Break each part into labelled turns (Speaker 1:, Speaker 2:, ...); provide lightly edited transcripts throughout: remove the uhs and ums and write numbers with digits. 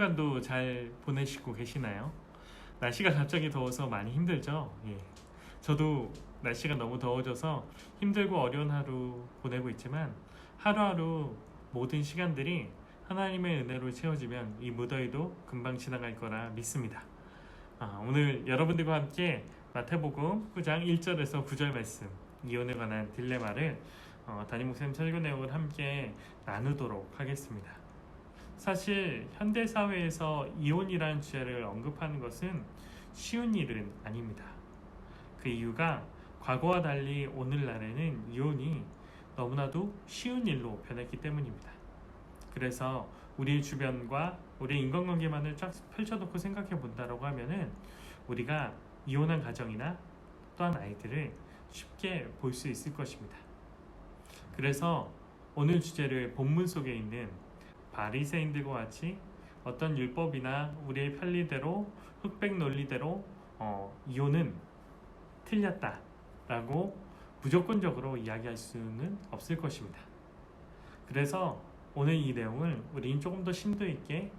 Speaker 1: 주간도 잘 보내시고 계시나요? 날씨가 갑자기 더워서 많이 힘들죠? 예. 저도 날씨가 너무 더워져서 힘들고 어려운 하루 보내고 있지만 하루하루 모든 시간들이 하나님의 은혜로 채워지면 이 무더위도 금방 지나갈 거라 믿습니다. 오늘 여러분들과 함께 마태복음 9장 1절에서 9절 말씀 이혼에 관한 딜레마를 담임 목사님 설교 내용을 함께 나누도록 하겠습니다. 사실 현대사회에서 이혼이라는 주제를 언급하는 것은 쉬운 일은 아닙니다. 그 이유가 과거와 달리 오늘날에는 이혼이 너무나도 쉬운 일로 변했기 때문입니다. 그래서 우리 주변과 우리 인간관계만을 쫙 펼쳐놓고 생각해 본다라고 하면은 우리가 이혼한 가정이나 또한 아이들을 쉽게 볼 수 있을 것입니다. 그래서 오늘 주제를 본문 속에 있는 바리새인들과 같이 어떤 율법이나 우리의 편리대로 흑백 논리대로 이혼은 틀렸다라고 무조건적으로 이야기할 수는 없을 것입니다. 그래서 오늘 이 내용을 우리는 조금 더 심도 있게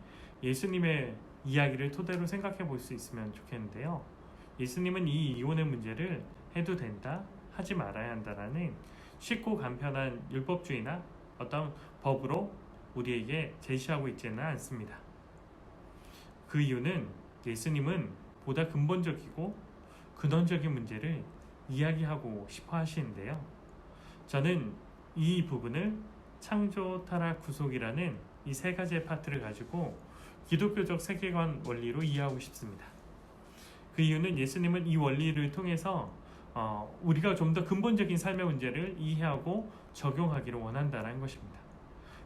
Speaker 1: 예수님의 이야기를 토대로 생각해 볼 수 있으면 좋겠는데요. 예수님은 이 이혼의 문제를 해도 된다, 하지 말아야 한다라는 쉽고 간편한 율법주의나 어떤 법으로 우리에게 제시하고 있지는 않습니다. 그 이유는 예수님은 보다 근본적이고 근원적인 문제를 이야기하고 싶어 하시는데요. 저는 이 부분을 창조, 타락, 구속이라는 이 세 가지의 파트를 가지고 기독교적 세계관 원리로 이해하고 싶습니다. 그 이유는 예수님은 이 원리를 통해서 우리가 좀 더 근본적인 삶의 문제를 이해하고 적용하기를 원한다는 것입니다.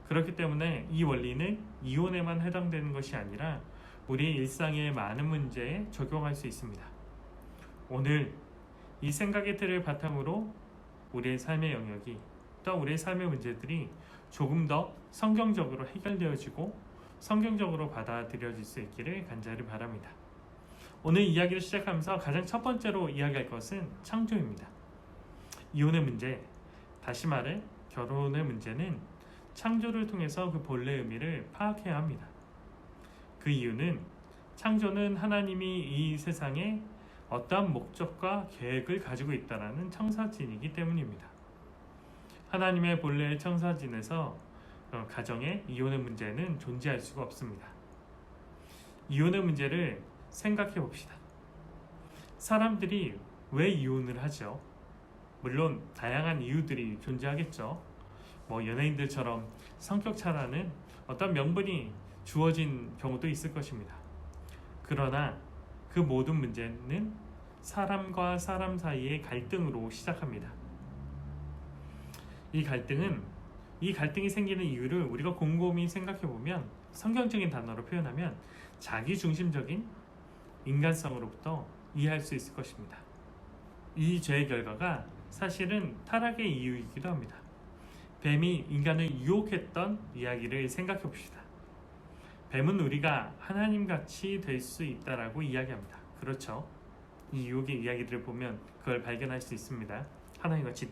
Speaker 1: 그렇기 때문에 이 원리는 이혼에만 해당되는 것이 아니라 우리의 일상의 많은 문제에 적용할 수 있습니다. 오늘 이 생각의 틀을 바탕으로 우리의 삶의 영역이 또 우리의 삶의 문제들이 조금 더 성경적으로 해결되어지고 성경적으로 받아들여질 수 있기를 간절히 바랍니다. 오늘 이야기를 시작하면서 가장 첫 번째로 이야기할 것은 창조입니다. 이혼의 문제, 다시 말해 결혼의 문제는 창조를 통해서 그 본래 의미를 파악해야 합니다. 그 이유는 창조는 하나님이 이 세상에 어떠한 목적과 계획을 가지고 있다는 청사진이기 때문입니다. 하나님의 본래의 청사진에서 가정의 이혼의 문제는 존재할 수가 없습니다. 이혼의 문제를 생각해 봅시다. 사람들이 왜 이혼을 하죠? 물론 다양한 이유들이 존재하겠죠. 연예인들처럼 성격 차라는 어떤 명분이 주어진 경우도 있을 것입니다. 그러나 그 모든 문제는 사람과 사람 사이의 갈등으로 시작합니다. 이 갈등이 생기는 이유를 우리가 곰곰이 생각해 보면 성경적인 단어로 표현하면 자기중심적인 인간성으로부터 이해할 수 있을 것입니다. 이 죄의 결과가 사실은 타락의 이유이기도 합니다. 뱀이 인간을 유혹했던 이야기를 생각해 봅시다. 뱀은 우리가 하나님같이 될 수 있다라고 이야기합니다. 그렇죠? 이 유혹의 이야기들을 보면 그걸 발견할 수 있습니다. 하나님같이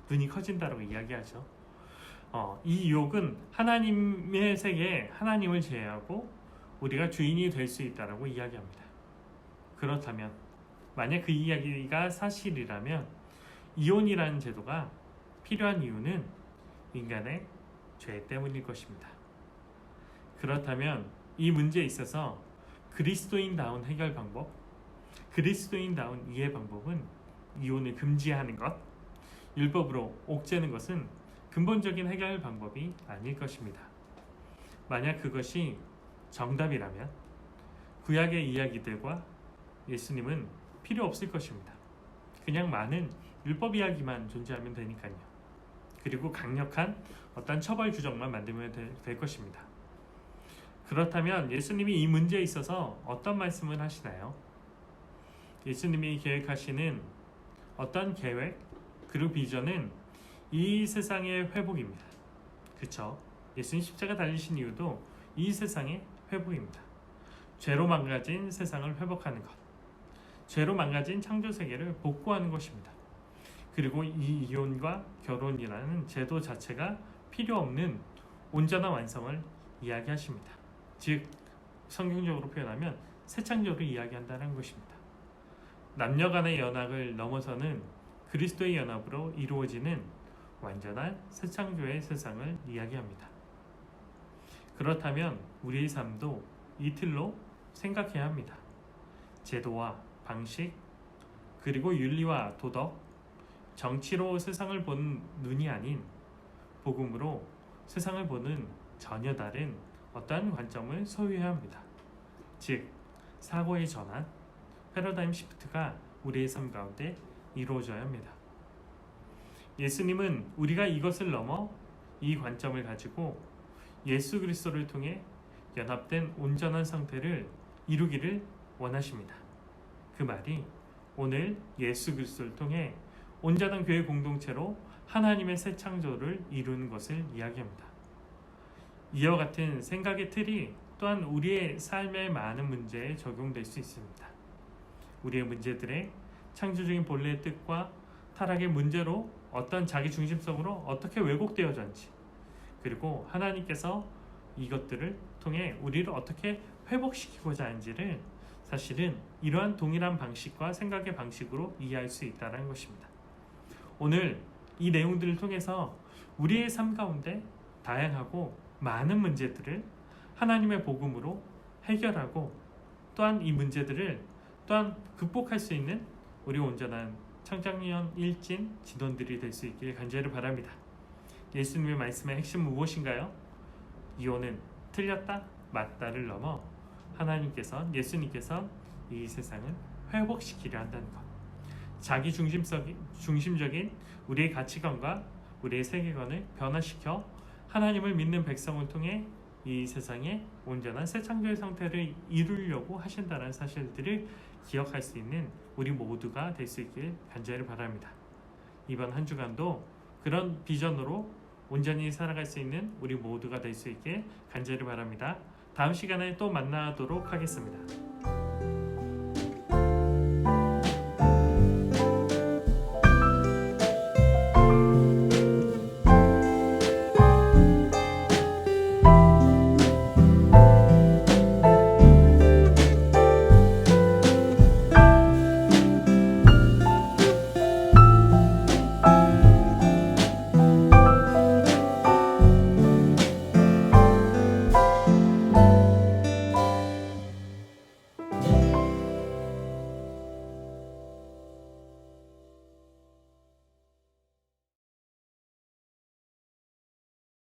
Speaker 1: 눈이 커진다라고 이야기하죠. 이 유혹은 하나님의 세계에 하나님을 제외하고 우리가 주인이 될 수 있다라고 이야기합니다. 그렇다면 만약 그 이야기가 사실이라면 이혼이라는 제도가 필요한 이유는 인간의 죄 때문일 것입니다. 그렇다면 이 문제에 있어서 그리스도인다운 해결 방법, 그리스도인다운 이해 방법은 이혼을 금지하는 것, 율법으로 옥죄는 것은 근본적인 해결 방법이 아닐 것입니다. 만약 그것이 정답이라면 구약의 이야기들과 예수님은 필요 없을 것입니다. 그냥 많은 율법 이야기만 존재하면 되니까요. 그리고 강력한 어떤 처벌 규정만 만들면 될 것입니다. 그렇다면 예수님이 이 문제에 있어서 어떤 말씀을 하시나요? 예수님이 계획하시는 어떤 계획 그리고 비전은 이 세상의 회복입니다. 그렇죠? 예수님 십자가 달리신 이유도 이 세상의 회복입니다. 죄로 망가진 세상을 회복하는 것, 죄로 망가진 창조세계를 복구하는 것입니다. 그리고 이 이혼과 결혼이라는 제도 자체가 필요 없는 온전한 완성을 이야기하십니다. 즉 성경적으로 표현하면 새 창조를 이야기한다는 것입니다. 남녀 간의 연합을 넘어서는 그리스도의 연합으로 이루어지는 완전한 새 창조의 세상을 이야기합니다. 그렇다면 우리의 삶도 이 틀로 생각해야 합니다. 제도와 방식, 그리고 윤리와 도덕, 정치로 세상을 보는 눈이 아닌 복음으로 세상을 보는 전혀 다른 어떠한 관점을 소유해야 합니다. 즉, 사고의 전환, 패러다임 시프트가 우리의 삶 가운데 이루어져야 합니다. 예수님은 우리가 이것을 넘어 이 관점을 가지고 예수 그리스도를 통해 연합된 온전한 상태를 이루기를 원하십니다. 그 말이 오늘 예수 그리스도를 통해 온전한 교회 공동체로 하나님의 새 창조를 이루는 것을 이야기합니다. 이와 같은 생각의 틀이 또한 우리의 삶의 많은 문제에 적용될 수 있습니다. 우리의 문제들의 창조적인 본래의 뜻과 타락의 문제로 어떤 자기 중심성으로 어떻게 왜곡되어졌는지, 그리고 하나님께서 이것들을 통해 우리를 어떻게 회복시키고자 하는지를 사실은 이러한 동일한 방식과 생각의 방식으로 이해할 수 있다는 것입니다. 오늘 이 내용들을 통해서 우리의 삶 가운데 다양하고 많은 문제들을 하나님의 복음으로 해결하고 또한 이 문제들을 또한 극복할 수 있는 우리 온전한 청장년 일진 진원들이 될 수 있길 간절히 바랍니다. 예수님의 말씀의 핵심은 무엇인가요? 이혼은 틀렸다, 맞다를 넘어 예수님께서 이 세상을 회복시키려 한다는 것. 자기 중심적인 우리의 가치관과 우리의 세계관을 변화시켜 하나님을 믿는 백성을 통해 이 세상에 온전한 새 창조의 상태를 이루려고 하신다는 사실들을 기억할 수 있는 우리 모두가 될 수 있길 간절히 바랍니다. 이번 한 주간도 그런 비전으로 온전히 살아갈 수 있는 우리 모두가 될 수 있길 간절히 바랍니다. 다음 시간에 또 만나도록 하겠습니다.